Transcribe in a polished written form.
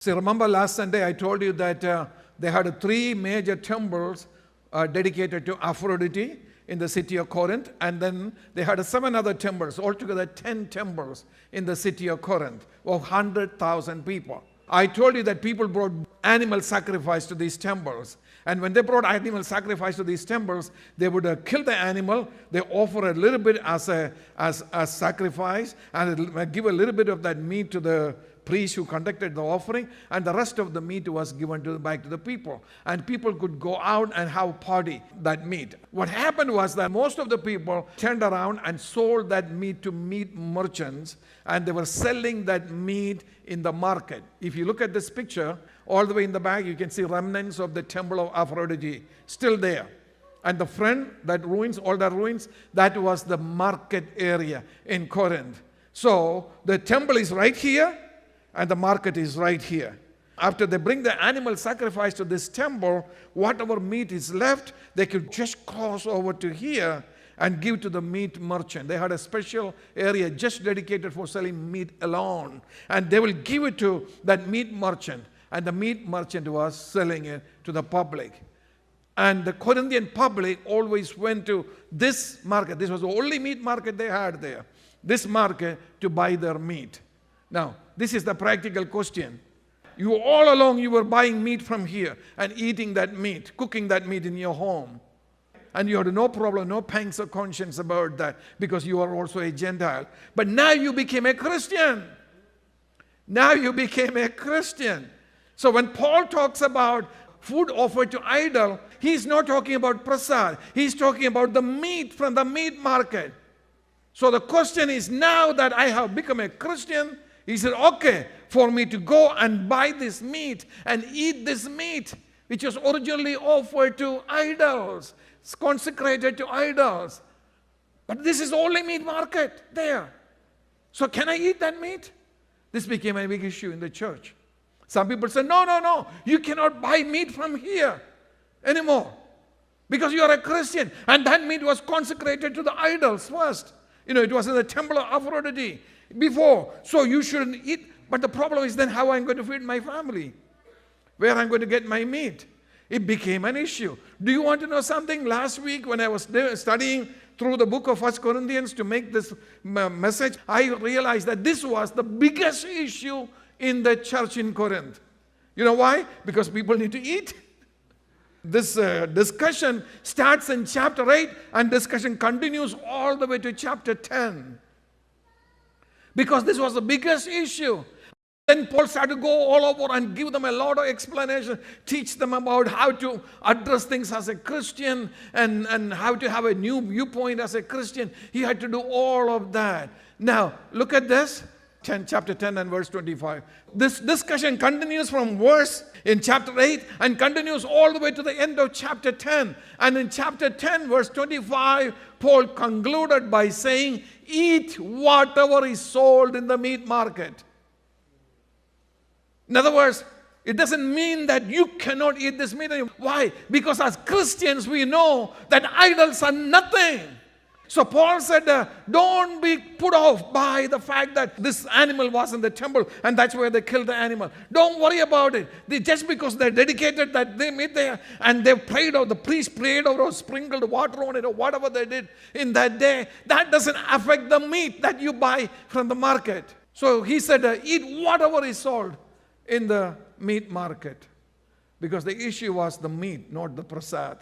See, remember last Sunday I told you that they had three major temples dedicated to Aphrodite in the city of Corinth, and then they had 7 other temples, altogether 10 temples in the city of Corinth of 100,000 people. I told you that people brought animal sacrifice to these temples. And when they brought animal sacrifice to these temples, they would kill the animal, they offer a little bit as a sacrifice, and give a little bit of that meat to the priest who conducted the offering, and the rest of the meat was given back to the people. And people could go out and have party that meat. What happened was that most of the people turned around and sold that meat to meat merchants, and they were selling that meat in the market. If you look at this picture, all the way in the back, you can see remnants of the temple of Aphrodite still there. And the front, that ruins, all the ruins, that was the market area in Corinth. So the temple is right here, and the market is right here. After they bring the animal sacrifice to this temple, whatever meat is left, they could just cross over to here and give to the meat merchant. They had a special area just dedicated for selling meat alone. And they will give it to that meat merchant. And the meat merchant was selling it to the public. And the Corinthian public always went to this market. This was the only meat market they had there. This market to buy their meat. Now, this is the practical question. You all along, you were buying meat from here and eating that meat, cooking that meat in your home. And you had no problem, no pangs of conscience about that because you are also a Gentile. But now you became a Christian. Now you became a Christian. So when Paul talks about food offered to idol, he's not talking about prasad. He's talking about the meat from the meat market. So the question is, now that I have become a Christian, he said, okay, for me to go and buy this meat and eat this meat, which was originally offered to idols, it's consecrated to idols. But this is the only meat market there. So can I eat that meat? This became a big issue in the church. Some people said, no, you cannot buy meat from here anymore because you are a Christian. And that meat was consecrated to the idols first. It was in the temple of Aphrodite before. So you shouldn't eat. But the problem is then how I'm going to feed my family, where I'm going to get my meat. It became an issue. Do you want to know something? Last week when I was studying through the book of 1 Corinthians to make this message, I realized that this was the biggest issue in the church in Corinth. You know why? Because people need to eat. This discussion starts in chapter 8 and discussion continues all the way to chapter 10. Because this was the biggest issue. Then Paul started to go all over and give them a lot of explanation, teach them about how to address things as a Christian and how to have a new viewpoint as a Christian. He had to do all of that. Now, look at this. Chapter 10 and verse 25. This discussion continues from verse in chapter 8 and continues all the way to the end of chapter 10. And in chapter 10 verse 25, Paul concluded by saying, eat whatever is sold in the meat market. In other words, it doesn't mean that you cannot eat this meat anymore. Why? Because as Christians we know that idols are nothing. So Paul said, don't be put off by the fact that this animal was in the temple and that's where they killed the animal. Don't worry about it. Just because they're dedicated that they meet there and they prayed or the priest prayed or sprinkled water on it or whatever they did in that day, that doesn't affect the meat that you buy from the market. So he said, eat whatever is sold in the meat market. Because the issue was the meat, not the prasad.